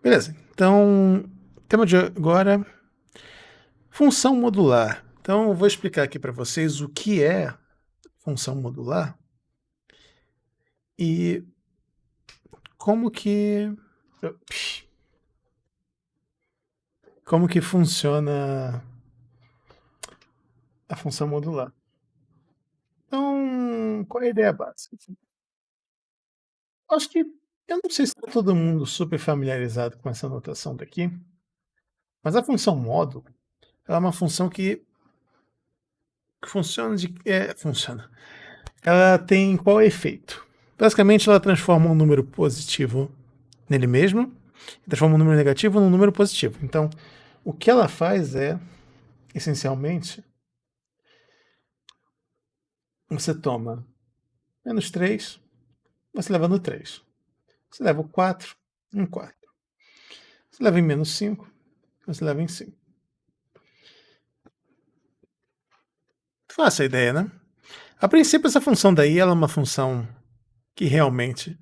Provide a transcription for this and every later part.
Beleza, então, tema de agora, função modular. Então, eu vou explicar aqui para vocês o que é função modular e como que como que funciona a função modular. Então, qual é a ideia básica? Acho que eu não sei se está todo mundo super familiarizado com essa notação daqui, mas a função módulo, ela é uma função que funciona. Ela tem qual efeito? Basicamente, ela transforma um número positivo nele mesmo e transforma um número negativo num número positivo. Então, o que ela faz é, essencialmente, você toma menos 3, você leva no 3. Você leva o 4, um 4. Você leva em menos 5, você leva em 5. Fácil a ideia, né? A princípio, essa função daí ela é uma função que realmente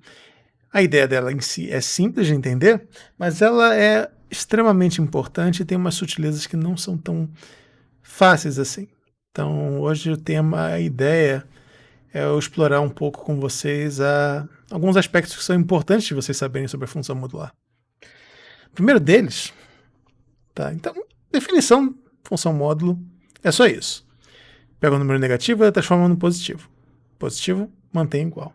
a ideia dela em si é simples de entender, mas ela é extremamente importante e tem umas sutilezas que não são tão fáceis assim. Então, hoje o tema, a ideia é eu explorar um pouco com vocês alguns aspectos que são importantes de vocês saberem sobre a função modular. O primeiro deles, tá? Então, definição, função módulo, é só isso. Pega o número negativo e transforma no positivo. Positivo, mantém igual.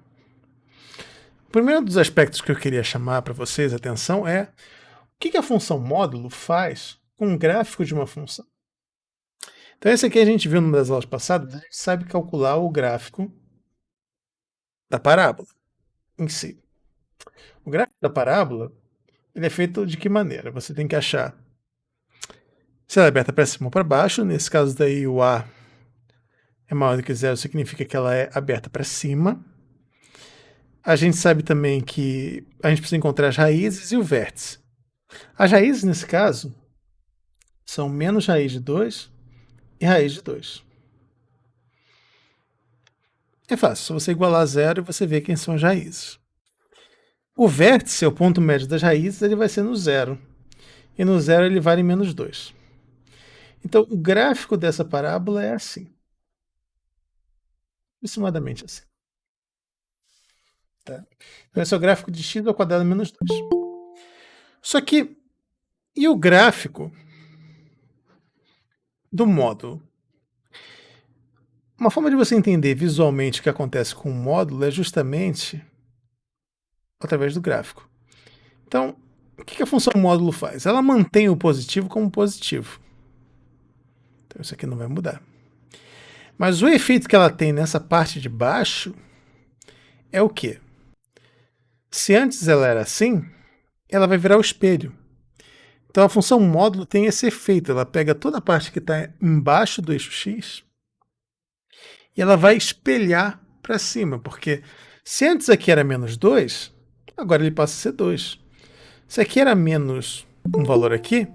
O primeiro dos aspectos que eu queria chamar para vocês a atenção é o que a função módulo faz com um gráfico de uma função. Então, esse aqui a gente viu numa das aulas passadas, a gente sabe calcular o gráfico da parábola em si. O gráfico da parábola ele é feito de que maneira? Você tem que achar se ela é aberta para cima ou para baixo. Nesse caso daí, o A é maior do que zero, significa que ela é aberta para cima. A gente sabe também que a gente precisa encontrar as raízes e o vértice. As raízes, nesse caso, são menos raiz de 2 e raiz de 2. É fácil, se você igualar a zero, você vê quem são as raízes. O vértice, o ponto médio das raízes, ele vai ser no zero. E no zero ele vale menos 2. Então, o gráfico dessa parábola é assim. Aproximadamente assim. Tá? Então, esse é o gráfico de x ao quadrado menos 2. Só que, e o gráfico do módulo? Uma forma de você entender visualmente o que acontece com o módulo é justamente através do gráfico. Então, o que a função módulo faz? Ela mantém o positivo como positivo. Então, isso aqui não vai mudar. Mas o efeito que ela tem nessa parte de baixo é o quê? Se antes ela era assim, ela vai virar o espelho. Então, a função módulo tem esse efeito. Ela pega toda a parte que está embaixo do eixo x e ela vai espelhar para cima, porque se antes aqui era menos 2, agora ele passa a ser 2. Se aqui era menos um valor aqui,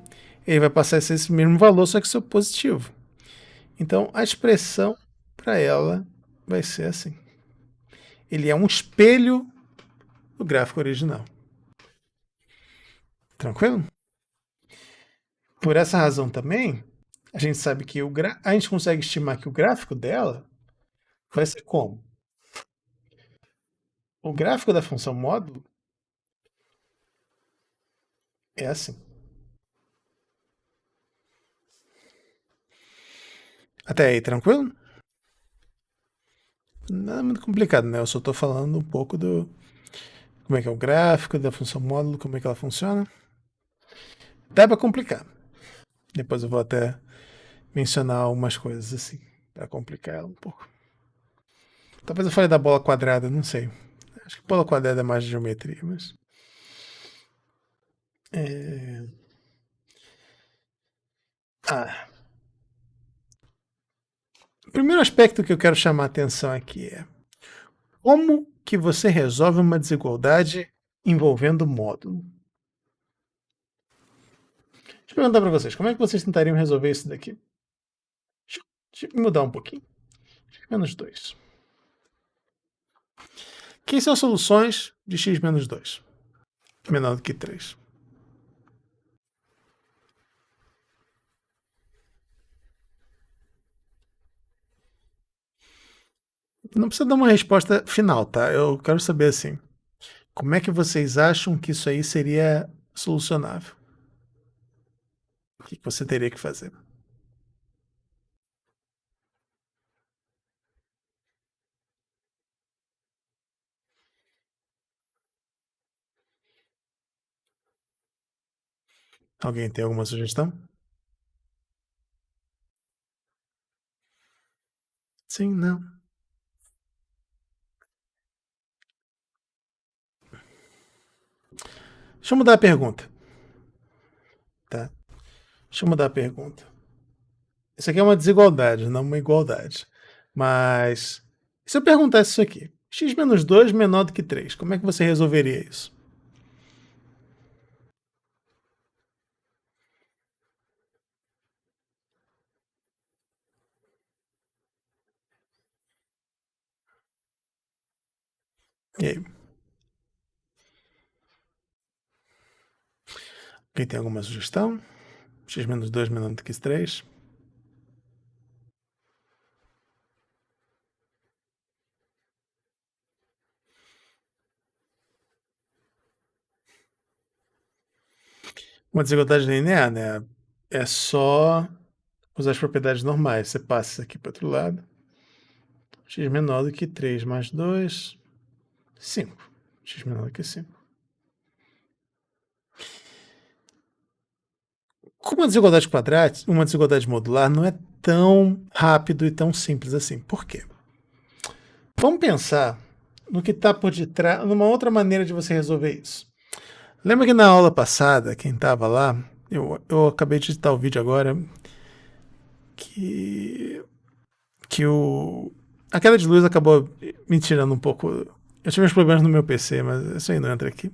ele vai passar a ser esse mesmo valor, só que seu positivo. Então, a expressão para ela vai ser assim. Ele é um espelho do gráfico original. Tranquilo? Por essa razão também, a gente sabe que a gente consegue estimar que o gráfico dela vai ser como? O gráfico da função módulo é assim. Até aí, tranquilo? Não é muito complicado, né? Eu só estou falando um pouco do como é que é o gráfico da função módulo, como é que ela funciona. Dá para complicar. Depois eu vou até mencionar algumas coisas assim, para complicar ela um pouco. Talvez eu fale da bola quadrada, não sei. Acho que bola quadrada é mais de geometria, mas... O primeiro aspecto que eu quero chamar a atenção aqui é como que você resolve uma desigualdade envolvendo módulo. Deixa eu perguntar para vocês, como é que vocês tentariam resolver isso daqui? Deixa eu mudar um pouquinho. Menos 2. Quem são as soluções de x menos 2? Menor do que 3. Não precisa dar uma resposta final, tá? Eu quero saber assim, como é que vocês acham que isso aí seria solucionável? O que que você teria que fazer? Alguém tem alguma sugestão? Sim, não. Deixa eu mudar a pergunta, tá? Deixa eu mudar a pergunta. Isso aqui é uma desigualdade, não uma igualdade. Mas se eu perguntasse isso aqui, x menos 2 menor do que 3, como é que você resolveria isso? E aí, quem tem alguma sugestão? X menos 2 menor do que 3? Uma desigualdade linear, né? É só usar as propriedades normais. Você passa isso aqui para outro lado. X menor do que 3 mais 2, 5. X menor do que 5. Como uma desigualdade quadrática, uma desigualdade modular não é tão rápido e tão simples assim. Por quê? Vamos pensar no que está por detrás, numa outra maneira de você resolver isso. Lembra que na aula passada, quem estava lá, eu acabei de editar o vídeo agora, que, que a queda de luz acabou me tirando um pouco. Eu tive uns problemas no meu PC, mas isso aí não entra aqui.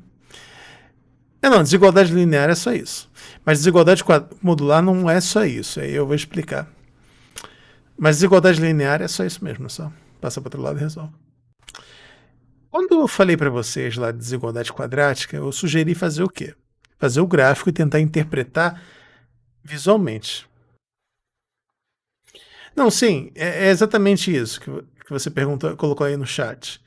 Não, desigualdade linear é só isso. Mas desigualdade modular não é só isso, aí eu vou explicar. Mas desigualdade linear é só isso mesmo, é só passa para outro lado e resolve. Quando eu falei para vocês lá de desigualdade quadrática, eu sugeri fazer o quê? Fazer o gráfico e tentar interpretar visualmente. Não, sim, é exatamente isso que você perguntou, colocou aí no chat.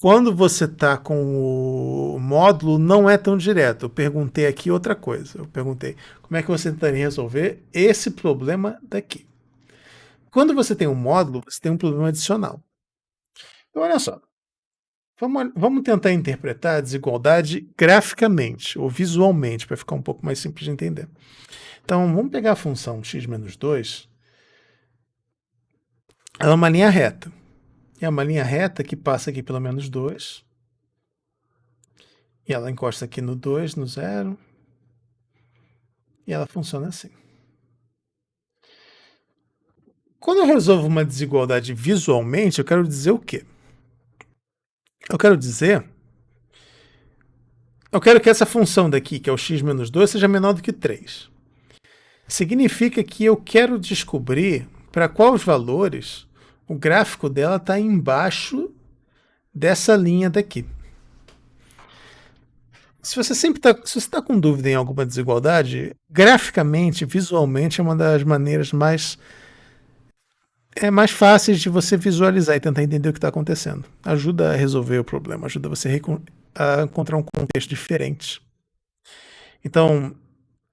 Quando você está com o módulo, não é tão direto. Eu perguntei aqui outra coisa. Eu perguntei como é que você tentaria resolver esse problema daqui. Quando você tem um módulo, você tem um problema adicional. Então, olha só. Vamos tentar interpretar a desigualdade graficamente ou visualmente, para ficar um pouco mais simples de entender. Então, vamos pegar a função x menos 2. Ela é uma linha reta. É uma linha reta que passa aqui pelo menos 2. E ela encosta aqui no 2, no 0. E ela funciona assim. Quando eu resolvo uma desigualdade visualmente, eu quero dizer o quê? Eu quero dizer... Eu quero que essa função daqui, que é o x menos 2, seja menor do que 3. Significa que eu quero descobrir para quais valores o gráfico dela está embaixo dessa linha daqui. Se você sempre está com dúvida em alguma desigualdade, graficamente, visualmente, é uma das maneiras mais fáceis de você visualizar e tentar entender o que está acontecendo. Ajuda a resolver o problema, ajuda você a encontrar um contexto diferente. Então,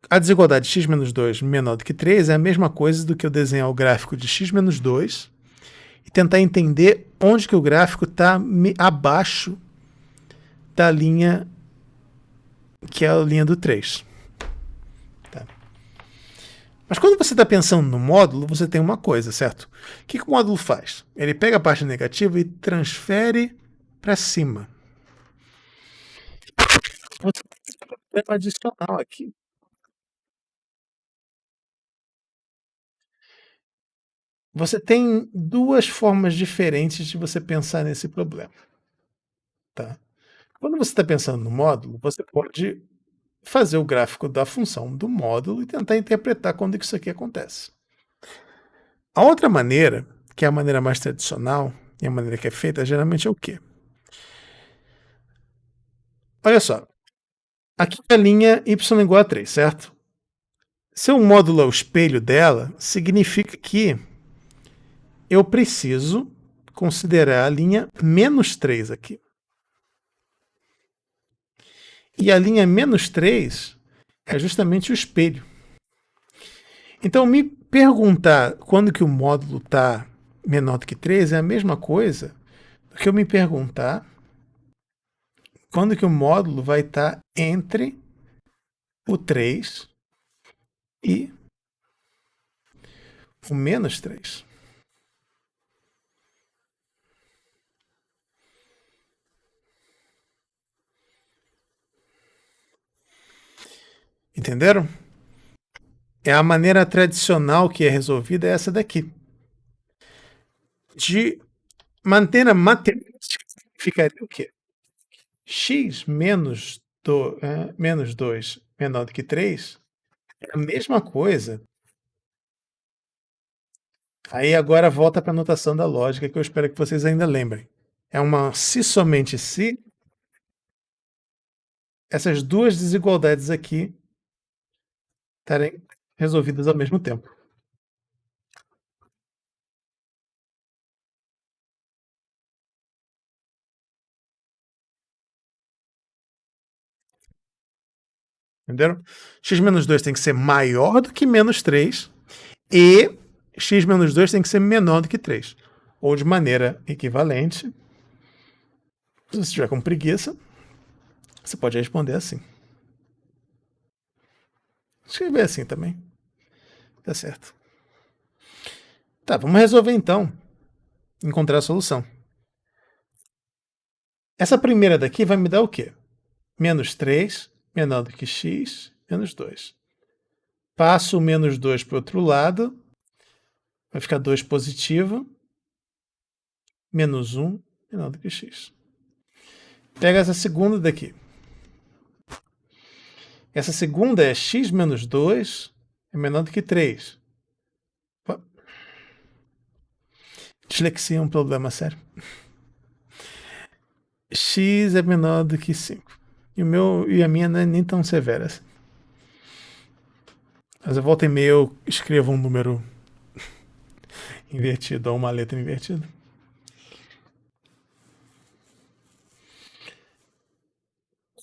a desigualdade de x menos 2 menor do que 3 é a mesma coisa do que eu desenhar o gráfico de x menos 2 e tentar entender onde que o gráfico está abaixo da linha que é a linha do 3. Tá. Mas quando você está pensando no módulo, você tem uma coisa, certo? O que o módulo faz? Ele pega a parte negativa e transfere para cima. Outro problema adicional aqui. Você tem duas formas diferentes de você pensar nesse problema. Tá? Quando você está pensando no módulo, você pode fazer o gráfico da função do módulo e tentar interpretar quando que isso aqui acontece. A outra maneira, que é a maneira mais tradicional, e a maneira que é feita, geralmente é o quê? Olha só, aqui é a linha y igual a 3, certo? Se o módulo é o espelho dela, significa que eu preciso considerar a linha -3 aqui. E a linha -3 é justamente o espelho. Então, me perguntar quando que o módulo está menor do que 3 é a mesma coisa do que eu me perguntar quando que o módulo vai estar entre o 3 e o -3. Entenderam? É a maneira tradicional que é resolvida é essa daqui. De maneira matemática, ficaria o quê? X menos 2 menor do que 3 é a mesma coisa. Aí agora volta para a notação da lógica que eu espero que vocês ainda lembrem. É uma se somente se essas duas desigualdades aqui estarem resolvidas ao mesmo tempo. Entenderam? X menos 2 tem que ser maior do que menos 3 e x menos 2 tem que ser menor do que 3. Ou de maneira equivalente, se você estiver com preguiça, você pode responder assim. Escrever assim também. Tá certo. Tá, vamos resolver então. Encontrar a solução. Essa primeira daqui vai me dar o quê? Menos 3 menor do que x menos 2. Passo o menos 2 para o outro lado. Vai ficar 2 positivo. Menos 1 menor do que x. Pega essa segunda daqui. Essa segunda é x menos 2 é menor do que 3. Dislexia é um problema sério. X é menor do que 5. E a minha não é nem tão severa assim. Mas eu volta e meia eu escrevo um número invertido ou uma letra invertida.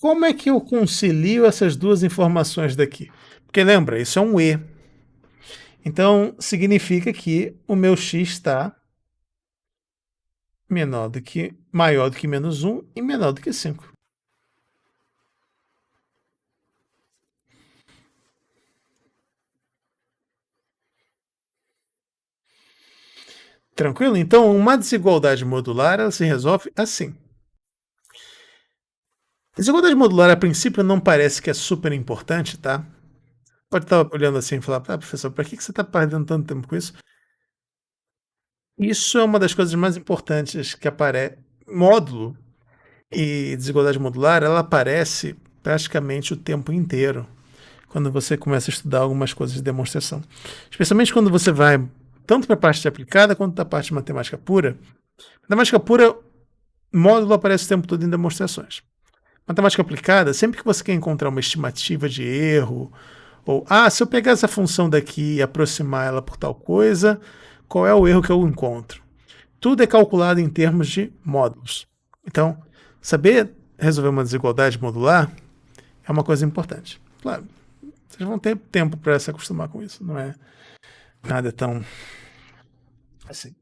Como é que eu concilio essas duas informações daqui? Porque lembra, isso é um E. Então, significa que o meu x está maior do que menos 1 e menor do que 5. Tranquilo? Então, uma desigualdade modular ela se resolve assim. Desigualdade modular, a princípio, não parece que é super importante, tá? Pode estar olhando assim e falar, professor, para que você está perdendo tanto tempo com isso? Isso é uma das coisas mais importantes que aparece. Módulo e desigualdade modular, ela aparece praticamente o tempo inteiro quando você começa a estudar algumas coisas de demonstração. Especialmente quando você vai tanto para a parte de aplicada quanto para a parte de matemática pura. Matemática pura, módulo aparece o tempo todo em demonstrações. Matemática aplicada, sempre que você quer encontrar uma estimativa de erro, ou, se eu pegar essa função daqui e aproximar ela por tal coisa, qual é o erro que eu encontro? Tudo é calculado em termos de módulos. Então, saber resolver uma desigualdade modular é uma coisa importante. Claro, vocês vão ter tempo para se acostumar com isso, não é nada tão assim.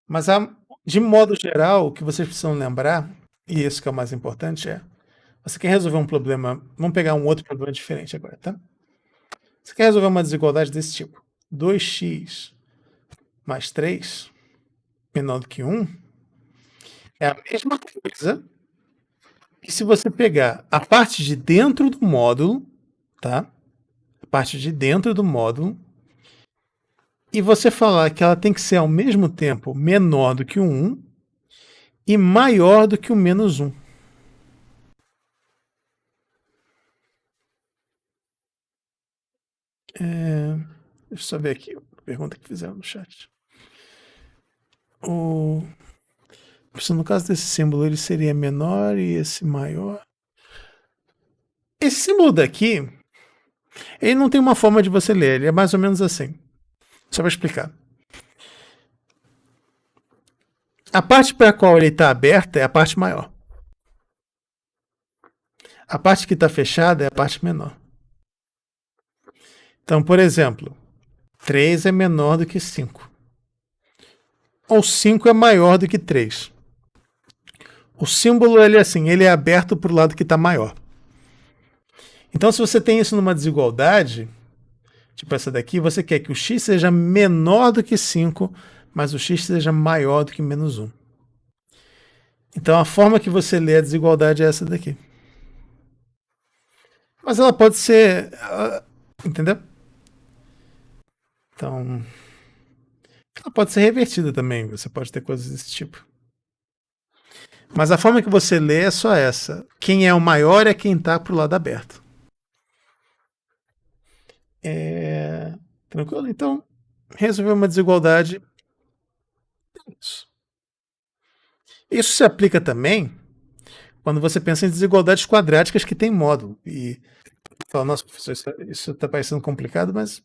Mas, de modo geral, o que vocês precisam lembrar, e isso que é o mais importante, é você quer resolver um problema. Vamos pegar um outro problema diferente agora, tá? Você quer resolver uma desigualdade desse tipo: 2x mais 3 menor do que 1 é a mesma coisa que se você pegar a parte de dentro do módulo, tá? A parte de dentro do módulo, e você falar que ela tem que ser ao mesmo tempo menor do que o 1 e maior do que o menos 1. Deixa eu só ver aqui a pergunta que fizeram no chat. No caso desse símbolo, ele seria menor e esse maior. Esse símbolo daqui, ele não tem uma forma de você ler, ele é mais ou menos assim. Só para explicar. A parte para a qual ele está aberta é a parte maior. A parte que está fechada é a parte menor. Então, por exemplo, 3 é menor do que 5. Ou 5 é maior do que 3. O símbolo ele é assim, ele é aberto para o lado que está maior. Então, se você tem isso numa desigualdade, tipo essa daqui, você quer que o x seja menor do que 5, mas o x seja maior do que menos 1. Então, a forma que você lê a desigualdade é essa daqui. Mas ela pode ser... entendeu? Então, ela pode ser revertida também. Você pode ter coisas desse tipo. Mas a forma que você lê é só essa. Quem é o maior é quem está pro lado aberto. Tranquilo? Então, resolver uma desigualdade. Isso se aplica também quando você pensa em desigualdades quadráticas que tem módulo. E fala, nossa, professor, isso está parecendo complicado, mas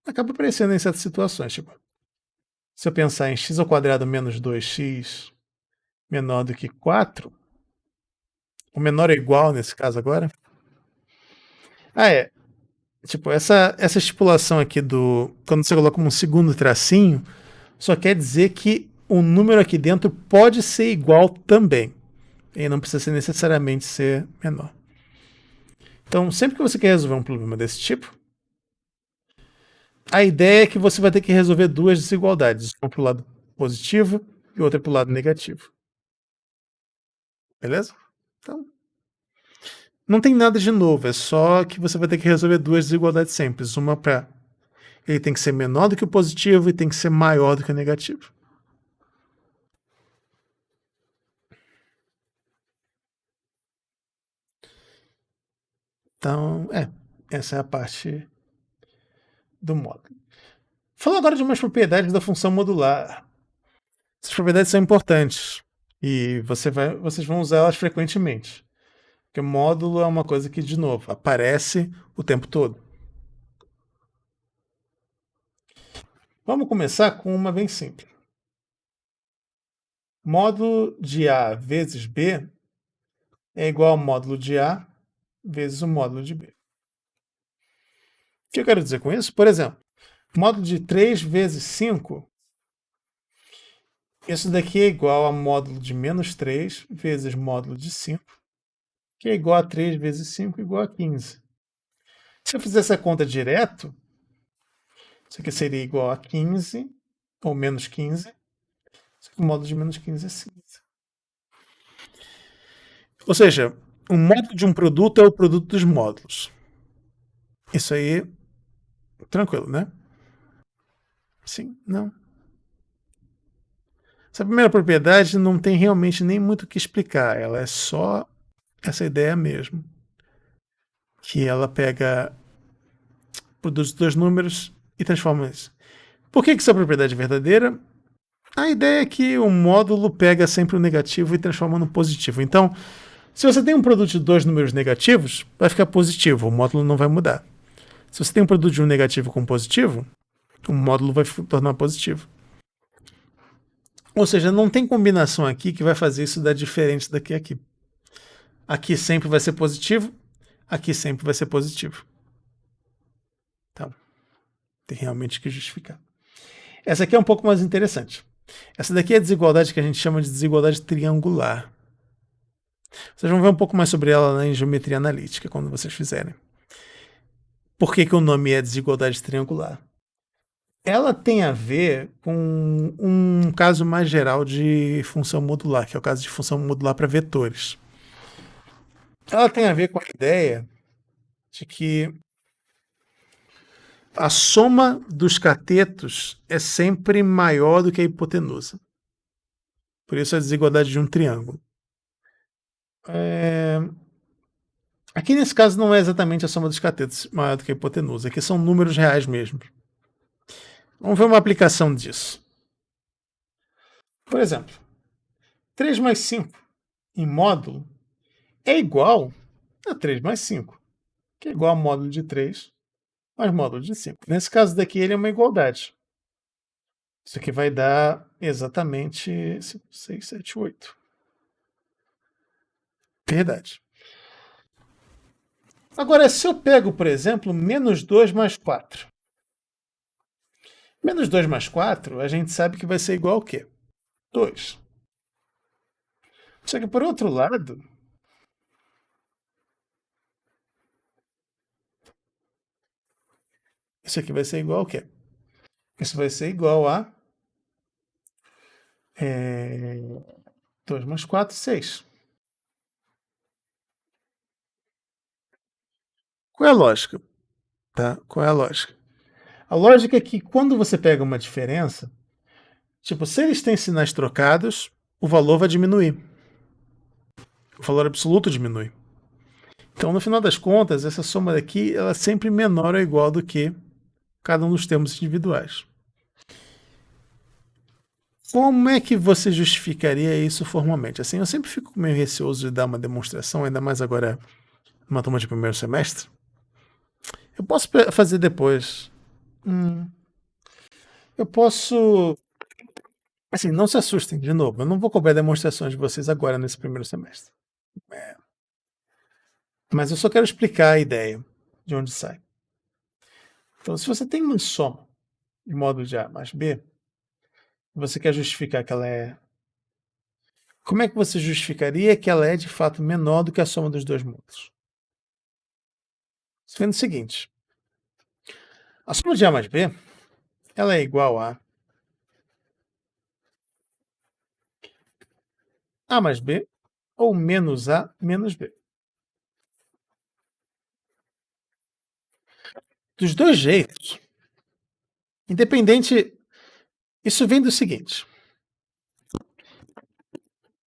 acaba aparecendo em certas situações. Tipo, se eu pensar em x ao quadrado menos 2x menor do que 4, o menor é igual nesse caso agora. Tipo, essa estipulação aqui do... Quando você coloca um segundo tracinho, só quer dizer que o número aqui dentro pode ser igual também. E não precisa necessariamente ser menor. Então, sempre que você quer resolver um problema desse tipo, a ideia é que você vai ter que resolver duas desigualdades. Uma para o lado positivo e outra para o lado negativo. Beleza? Então, não tem nada de novo. É só que você vai ter que resolver duas desigualdades sempre. Uma para... Ele tem que ser menor do que o positivo e tem que ser maior do que o negativo. Então, essa é a parte do módulo. Falando agora de umas propriedades da função modular. Essas propriedades são importantes e vocês vão usar elas frequentemente. Porque módulo é uma coisa que, de novo, aparece o tempo todo. Vamos começar com uma bem simples. Módulo de A vezes B é igual ao módulo de A vezes o módulo de B. O que eu quero dizer com isso? Por exemplo, módulo de 3 vezes 5, isso daqui é igual a módulo de menos 3 vezes módulo de 5, que é igual a 3 vezes 5 igual a 15. Se eu fizer essa conta direto, isso aqui seria igual a 15, ou menos 15. O módulo de menos 15 é 5. Ou seja, o módulo de um produto é o produto dos módulos. Isso aí, tranquilo, né? Sim, não. Essa primeira propriedade não tem realmente nem muito o que explicar. Ela é só essa ideia mesmo. Que ela pega produz dois números e transforma isso. Por que essa propriedade é verdadeira? A ideia é que o módulo pega sempre o negativo e transforma no positivo. Então, se você tem um produto de dois números negativos, vai ficar positivo, o módulo não vai mudar. Se você tem um produto de um negativo com positivo, o módulo vai tornar positivo. Ou seja, não tem combinação aqui que vai fazer isso dar diferente daqui a aqui. Aqui sempre vai ser positivo, aqui sempre vai ser positivo. Então, tem realmente que justificar. Essa aqui é um pouco mais interessante. Essa daqui é a desigualdade que a gente chama de desigualdade triangular. Vocês vão ver um pouco mais sobre ela em geometria analítica quando vocês fizerem. Por que o nome é desigualdade triangular? Ela tem a ver com um caso mais geral de função modular, que é o caso de função modular para vetores. Ela tem a ver com a ideia de que a soma dos catetos é sempre maior do que a hipotenusa. Por isso a desigualdade de um triângulo. Aqui nesse caso não é exatamente a soma dos catetos maior do que a hipotenusa, aqui são números reais mesmo. Vamos ver uma aplicação disso. Por exemplo, 3 mais 5 em módulo é igual a 3 mais 5, que é igual a módulo de 3 mais módulo de 5. Nesse caso daqui ele é uma igualdade. Isso aqui vai dar exatamente 5, 6, 7, 8. Verdade. Agora, se eu pego, por exemplo, menos 2 mais 4. Menos 2 mais 4, a gente sabe que vai ser igual ao quê? 2. Só que, por outro lado, isso aqui vai ser igual ao quê? Isso vai ser igual a 2 mais 4, 6. Qual é a lógica? Tá? Qual é a lógica? A lógica é que quando você pega uma diferença, tipo, se eles têm sinais trocados, o valor vai diminuir. O valor absoluto diminui. Então, no final das contas, essa soma daqui ela é sempre menor ou igual do que cada um dos termos individuais. Como é que você justificaria isso formalmente? Assim, eu sempre fico meio receoso de dar uma demonstração, ainda mais agora numa turma de primeiro semestre. Eu posso fazer depois. Eu posso. Assim, não se assustem, de novo. Eu não vou cobrar demonstrações de vocês agora nesse primeiro semestre. Mas eu só quero explicar a ideia de onde sai. Então, se você tem uma soma de módulo de A mais B, você quer justificar que ela é. Como é que você justificaria que ela é de fato menor do que a soma dos dois módulos? Sendo o seguinte: a soma de A mais B ela é igual a A mais B ou menos A menos B. Dos dois jeitos, independente. Isso vem do seguinte: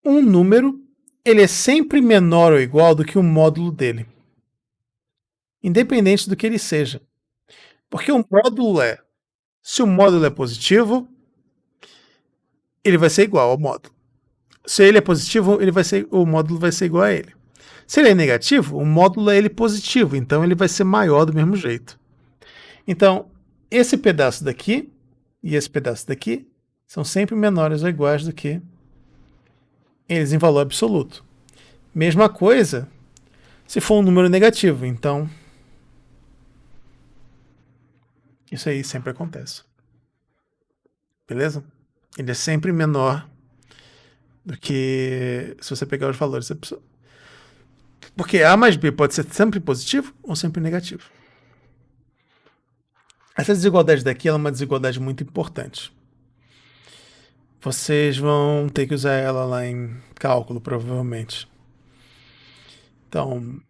um número ele é sempre menor ou igual do que o módulo dele, independente do que ele seja. Porque o módulo é, se o módulo é positivo, ele vai ser igual ao módulo. Se ele é positivo, o módulo vai ser igual a ele. Se ele é negativo, o módulo é ele positivo, então ele vai ser maior do mesmo jeito. Então, esse pedaço daqui e esse pedaço daqui são sempre menores ou iguais do que eles em valor absoluto. Mesma coisa se for um número negativo, então isso aí sempre acontece. Beleza? Ele é sempre menor do que se você pegar os valores. Porque A mais B pode ser sempre positivo ou sempre negativo. Essa desigualdade daqui é uma desigualdade muito importante. Vocês vão ter que usar ela lá em cálculo, provavelmente. Então,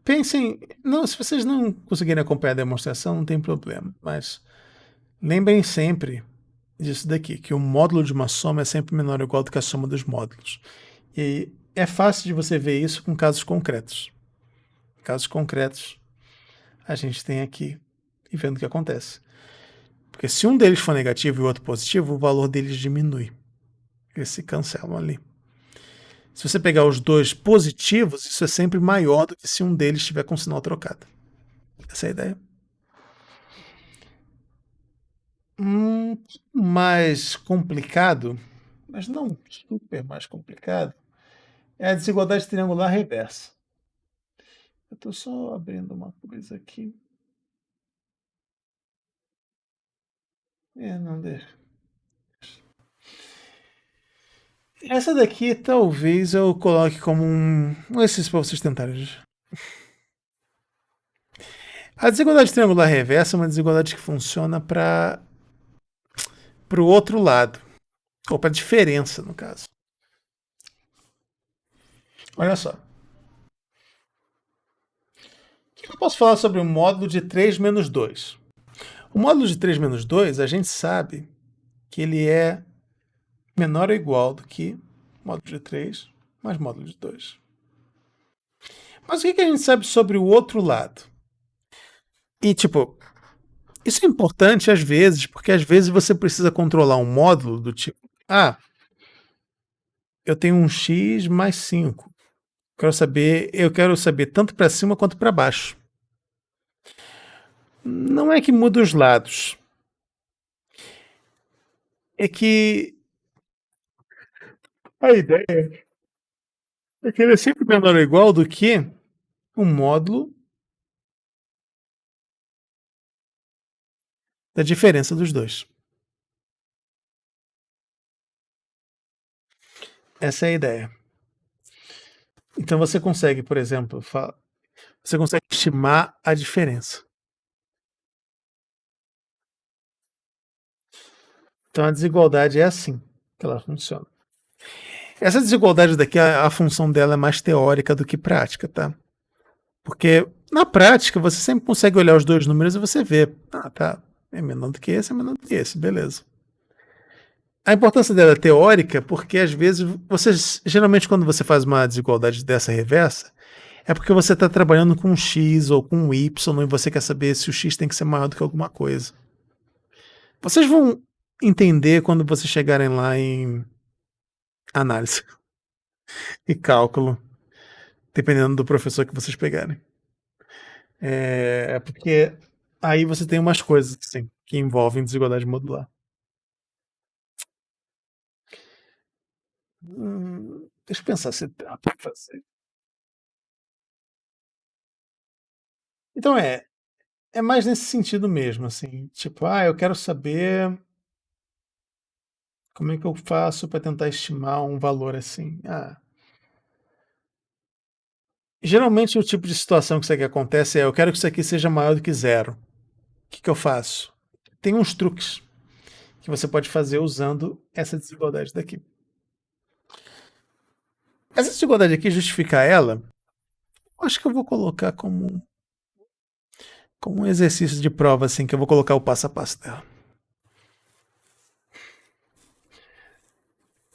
pensem. Não, se vocês não conseguirem acompanhar a demonstração, não tem problema. Mas lembrem sempre disso daqui, que o módulo de uma soma é sempre menor ou igual do que a soma dos módulos. E é fácil de você ver isso com casos concretos. Casos concretos a gente tem aqui e vendo o que acontece. Porque se um deles for negativo e o outro positivo, o valor deles diminui. Eles se cancelam ali. Se você pegar os dois positivos, isso é sempre maior do que se um deles estiver com sinal trocado. Essa é a ideia. Mais complicado, mas não super mais complicado, é a desigualdade triangular reversa. Eu estou só abrindo uma coisa aqui. Não deixa. Essa daqui talvez eu coloque como um exercício para vocês tentarem. A desigualdade triangular reversa é uma desigualdade que funciona para o outro lado, ou para a diferença, no caso. Olha só. O que eu posso falar sobre o módulo de 3 menos 2? O módulo de 3 menos 2, a gente sabe que ele é menor ou igual do que módulo de 3 mais módulo de 2. Mas o que a gente sabe sobre o outro lado? E, tipo, isso é importante às vezes, porque às vezes você precisa controlar um módulo do tipo, eu tenho um x mais 5. Eu quero saber tanto para cima quanto para baixo. Não é que muda os lados. é que a ideia é que ele é sempre menor ou igual do que o módulo da diferença dos dois. Essa é a ideia. Então você consegue, por exemplo, você consegue estimar a diferença. Então a desigualdade é assim que ela funciona. Essa desigualdade daqui, a função dela é mais teórica do que prática, tá? Porque na prática você sempre consegue olhar os dois números e você vê, ah, tá, é menor do que esse, é menor do que esse, beleza. A importância dela é teórica porque às vezes você, geralmente quando você faz uma desigualdade dessa reversa, é porque você está trabalhando com um X ou com um Y e você quer saber se o X tem que ser maior do que alguma coisa. Vocês vão entender quando vocês chegarem lá em análise e cálculo, dependendo do professor que vocês pegarem. É porque aí você tem umas coisas assim, que envolvem desigualdade modular. Deixa eu pensar se dá pra fazer. Então é mais nesse sentido mesmo, assim, tipo, eu quero saber como é que eu faço para tentar estimar um valor assim. Geralmente o tipo de situação que isso aqui acontece é: eu quero que isso aqui seja maior do que zero. O que eu faço? Tem uns truques que você pode fazer usando essa desigualdade daqui. Essa desigualdade aqui, justificar ela, eu acho que eu vou colocar como um exercício de prova, assim, que eu vou colocar o passo a passo dela.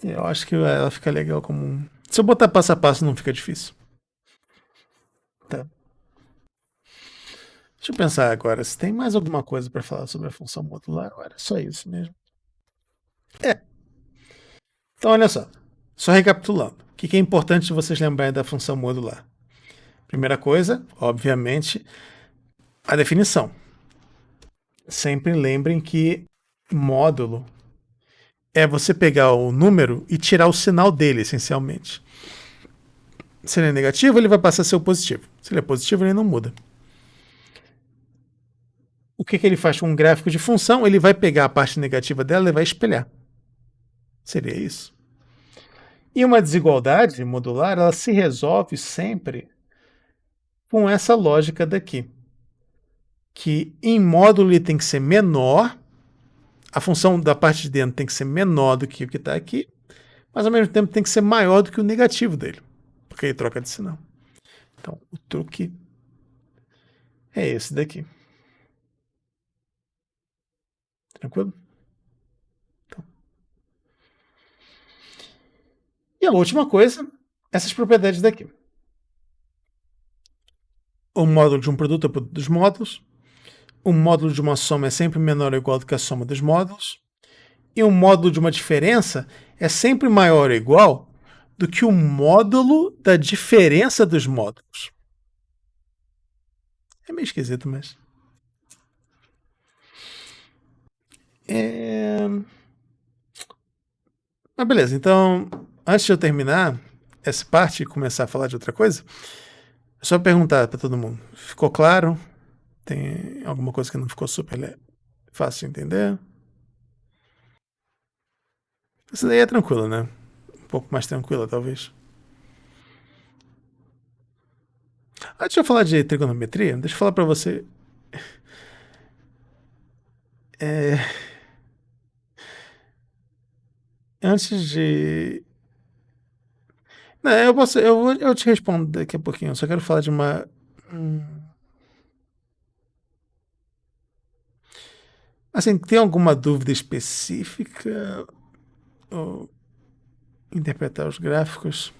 Eu acho que ela fica legal como um. Se eu botar passo a passo, não fica difícil. Tá. Deixa eu pensar agora se tem mais alguma coisa para falar sobre a função modular. Ou era só isso mesmo. É. Então, olha só. Só recapitulando. O que é importante vocês lembrarem da função modular? Primeira coisa, obviamente, a definição. Sempre lembrem que módulo é você pegar o número e tirar o sinal dele, essencialmente. Se ele é negativo, ele vai passar a ser o positivo. Se ele é positivo, ele não muda. O que ele faz com um gráfico de função? Ele vai pegar a parte negativa dela e vai espelhar. Seria isso. E uma desigualdade modular, ela se resolve sempre com essa lógica daqui. Que em módulo ele tem que ser menor, a função da parte de dentro tem que ser menor do que o que está aqui, mas ao mesmo tempo tem que ser maior do que o negativo dele, porque ele troca de sinal. Então, o truque é esse daqui. Tranquilo? Então. E a última coisa, essas propriedades daqui. O módulo de um produto é o produto dos módulos. O módulo de uma soma é sempre menor ou igual do que a soma dos módulos. E o módulo de uma diferença é sempre maior ou igual do que o módulo da diferença dos módulos. É meio esquisito, mas. Mas beleza, então, antes de eu terminar essa parte e começar a falar de outra coisa, é só perguntar para todo mundo. Ficou claro? Tem alguma coisa que não ficou super fácil de entender? Essa daí é tranquila, né? Um pouco mais tranquila, talvez. Deixa eu falar de trigonometria. Deixa eu falar para você. É, antes de. Não, eu te respondo daqui a pouquinho. Eu só quero falar de uma. Assim, tem alguma dúvida específica? Ou interpretar os gráficos?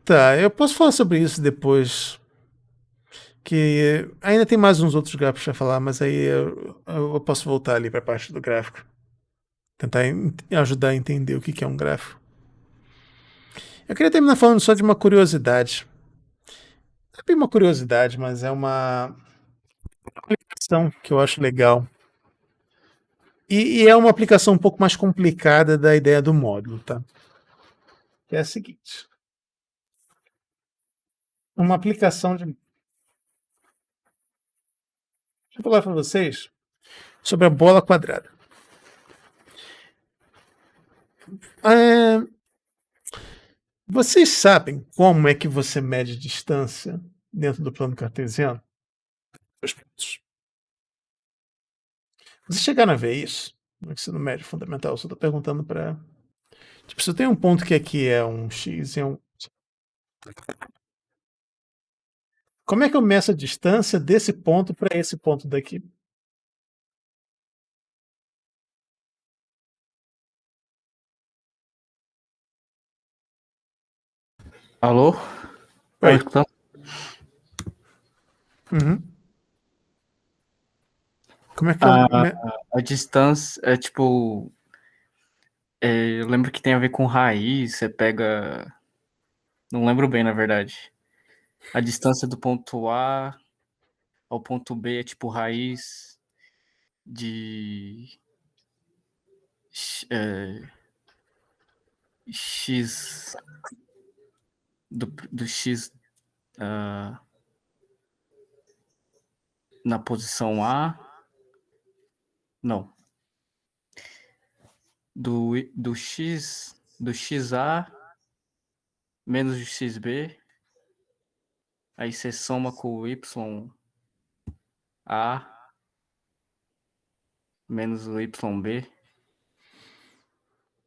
Tá, eu posso falar sobre isso depois. Que ainda tem mais uns outros gráficos para falar, mas aí eu posso voltar ali para a parte do gráfico. Tentar ajudar a entender o que é um gráfico. Eu queria terminar falando só de uma curiosidade. Não é bem uma curiosidade, mas é uma questão que eu acho legal. E é uma aplicação um pouco mais complicada da ideia do módulo, tá? Que é a seguinte: uma aplicação de. Deixa eu falar para vocês sobre a bola quadrada. É, vocês sabem como é que você mede distância dentro do plano cartesiano? Dois pontos. Vocês chegaram a ver isso no ensino médio fundamental? Eu só estou perguntando para. Tipo, se eu tenho um ponto que aqui é um x e um. Como é que eu meço a distância desse ponto para esse ponto daqui? Alô? Tá me Oi. escutando? Uhum. Como é que eu. A, a distância é tipo. Eu lembro que tem a ver com raiz, você pega. Não lembro bem, na verdade. A distância do ponto A ao ponto B é tipo raiz de x do x ah, na posição A. Não. Do xa menos o xb. Aí você soma com o YA menos o YB.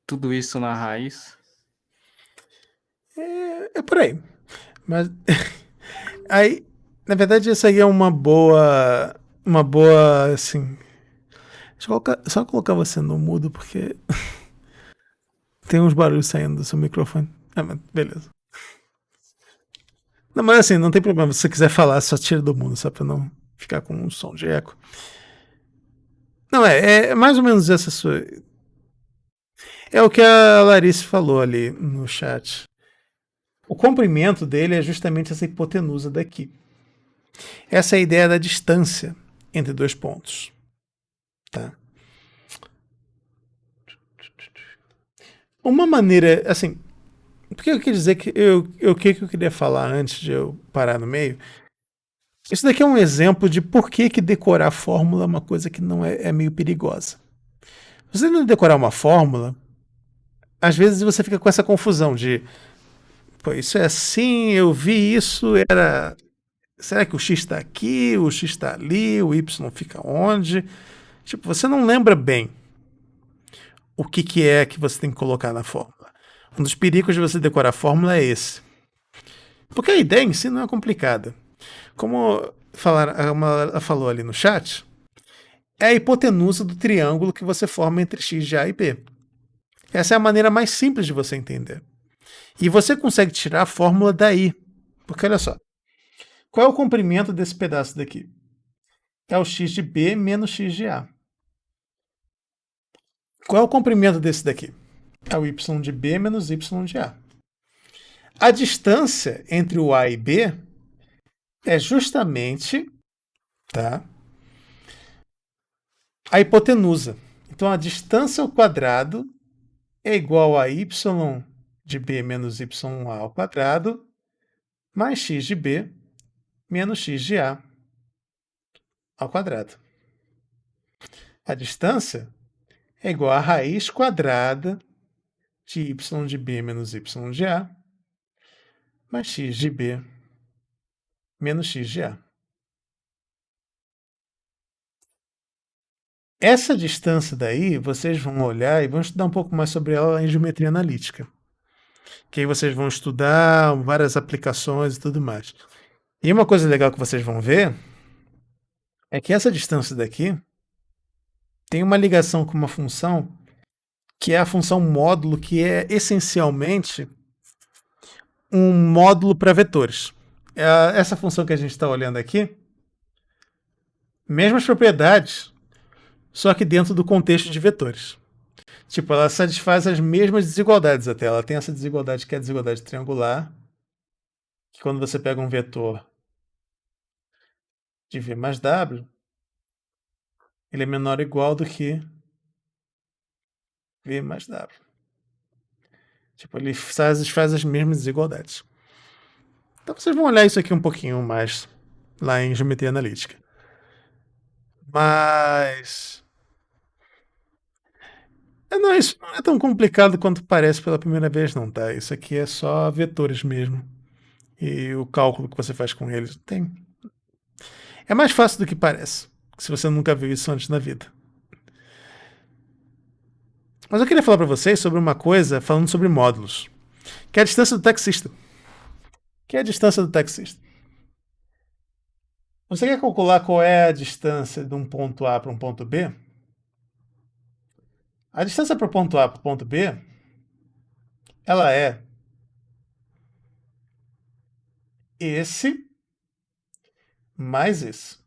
Tudo isso na raiz. É por aí. Mas. Aí, na verdade, essa aí é uma boa. Uma boa, assim. Deixa eu só colocar você no mudo, porque tem uns barulhos saindo do seu microfone. Ah, mas beleza. Não, mas assim, não tem problema. Se você quiser falar, só tira do mundo, só pra não ficar com um som de eco. Não, é mais ou menos essa sua. É o que a Larissa falou ali no chat. O comprimento dele é justamente essa hipotenusa daqui. Essa é a ideia da distância entre dois pontos. Tá? Uma maneira, assim, porque eu queria dizer que o que eu queria falar antes de eu parar no meio. Isso daqui é um exemplo de por que decorar fórmula é uma coisa que não é meio perigosa. Se você não decorar uma fórmula, às vezes você fica com essa confusão de, pô, isso é assim, eu vi isso, era. Será que o X está aqui, o X está ali, o Y fica onde? Tipo, você não lembra bem o que é que você tem que colocar na fórmula. Um dos perigos de você decorar a fórmula é esse. Porque a ideia em si não é complicada. Como ela falou ali no chat, é a hipotenusa do triângulo que você forma entre x de A e B. Essa é a maneira mais simples de você entender. E você consegue tirar a fórmula daí. Porque olha só, qual é o comprimento desse pedaço daqui? É o x de B menos x de A. Qual é o comprimento desse daqui? É o y de B menos y de A. A distância entre o A e B é justamente, tá, a hipotenusa. Então a distância ao quadrado é igual a y de B menos y ao quadrado mais x de B menos x de A ao quadrado. A distância é igual a raiz quadrada de y de B menos y de A mais x de B menos x de A. Essa distância daí, vocês vão olhar e vão estudar um pouco mais sobre ela em geometria analítica. Que aí vocês vão estudar várias aplicações e tudo mais. E uma coisa legal que vocês vão ver é que essa distância daqui tem uma ligação com uma função que é a função módulo, que é essencialmente um módulo para vetores. Essa função que a gente está olhando aqui, mesmas propriedades, só que dentro do contexto de vetores. Tipo, ela satisfaz as mesmas desigualdades até. Ela tem essa desigualdade que é a desigualdade triangular, que quando você pega um vetor de V mais W, ele é menor ou igual do que V mais W. Tipo, ele faz as mesmas desigualdades. Então vocês vão olhar isso aqui um pouquinho mais lá em geometria analítica. Mas não, isso não é tão complicado quanto parece pela primeira vez, não, tá? Isso aqui é só vetores mesmo. E o cálculo que você faz com eles tem. É mais fácil do que parece, se você nunca viu isso antes na vida. Mas eu queria falar para vocês sobre uma coisa falando sobre módulos, que é a distância do taxista. Que é a distância do taxista. Você quer calcular qual é a distância de um ponto A para um ponto B? A distância para o ponto A para o ponto B, ela é esse mais esse.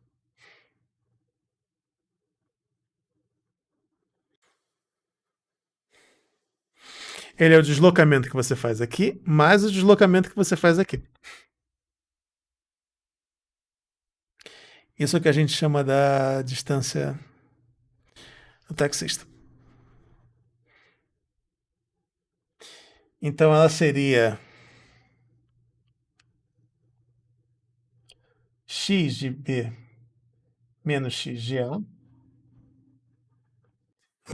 Ele é o deslocamento que você faz aqui, mais o deslocamento que você faz aqui. Isso é o que a gente chama da distância do taxista. Então ela seria x de B menos x de A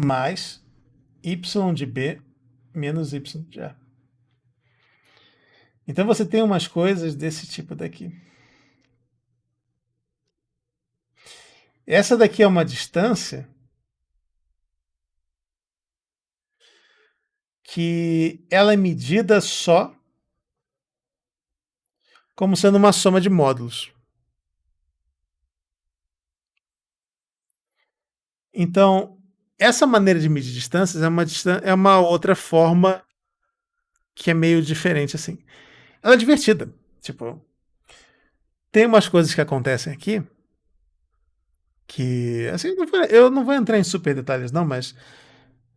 mais y de B menos y de A. Então você tem umas coisas desse tipo daqui. Essa daqui é uma distância que ela é medida só como sendo uma soma de módulos. Então, essa maneira de medir distâncias é uma outra forma que é meio diferente, assim. Ela é divertida. Tipo, tem umas coisas que acontecem aqui que, assim, eu não vou entrar em super detalhes não, mas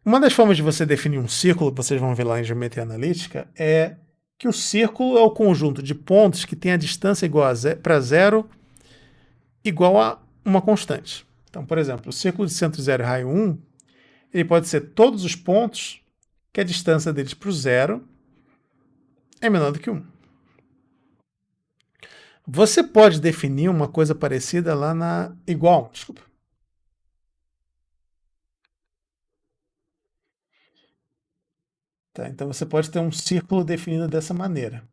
uma das formas de você definir um círculo, vocês vão ver lá em geometria analítica, é que o círculo é o conjunto de pontos que tem a distância igual para zero igual a uma constante. Então, por exemplo, o círculo de centro zero e raio 1, ele pode ser todos os pontos que a distância deles para o zero é menor do que 1. Você pode definir uma coisa parecida lá na igual, desculpa. Tá, então você pode ter um círculo definido dessa maneira.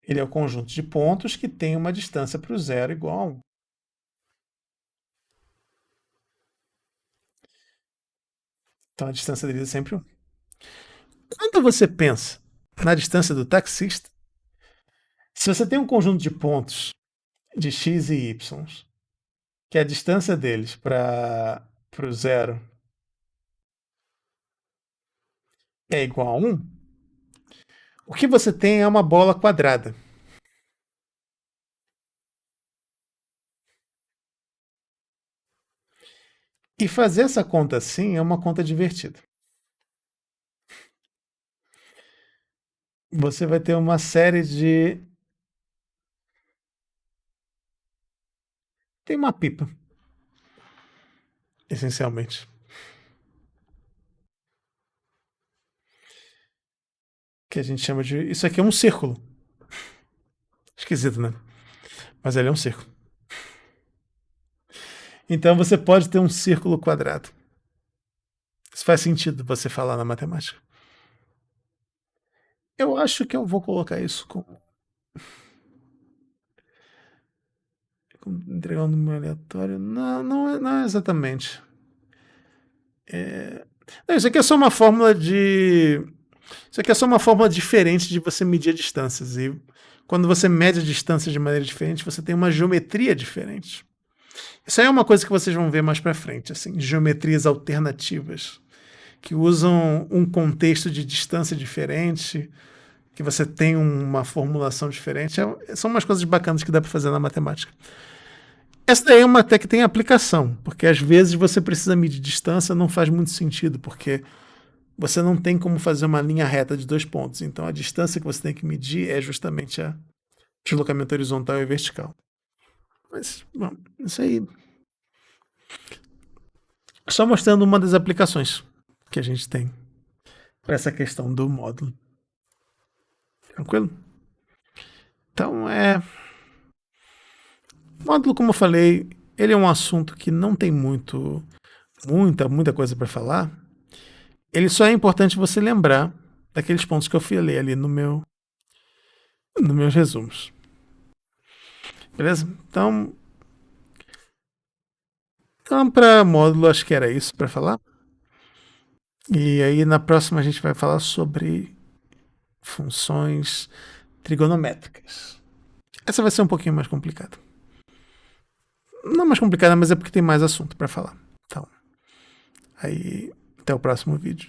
Ele é o conjunto de pontos que tem uma distância para o zero igual a 1. Então a distância dele é sempre 1. Quando você pensa na distância do taxista, se você tem um conjunto de pontos de x e y, que a distância deles para o zero é igual a 1, o que você tem é uma bola quadrada. E fazer essa conta assim é uma conta divertida. Você vai ter uma série de... Tem uma pipa, essencialmente. Que a gente chama de... Isso aqui é um círculo. Esquisito, né? Mas ele é um círculo. Então você pode ter um círculo quadrado. Isso faz sentido você falar na matemática. Eu acho que eu vou colocar isso como entregar um número aleatório. Não é exatamente. Não, isso aqui é só uma fórmula de... Isso aqui é só uma forma diferente de você medir distâncias. E quando você mede distâncias de maneira diferente, você tem uma geometria diferente. Isso aí é uma coisa que vocês vão ver mais para frente, assim, geometrias alternativas, que usam um contexto de distância diferente, que você tem uma formulação diferente. São umas coisas bacanas que dá para fazer na matemática. Essa daí é uma até que tem aplicação, porque às vezes você precisa medir distância, não faz muito sentido, porque você não tem como fazer uma linha reta de 2 pontos. Então a distância que você tem que medir é justamente a deslocamento horizontal e vertical. Mas, bom, isso aí Só mostrando uma das aplicações que a gente tem para essa questão do módulo. Tranquilo? Então, módulo, como eu falei, ele é um assunto que não tem muita coisa para falar. Ele só é importante você lembrar daqueles pontos que eu falei ali nos meus resumos. Beleza? Então para módulo, acho que era isso para falar. E aí, na próxima, a gente vai falar sobre funções trigonométricas. Essa vai ser um pouquinho mais complicada. Não mais complicada, mas é porque tem mais assunto para falar. Então, aí, até o próximo vídeo.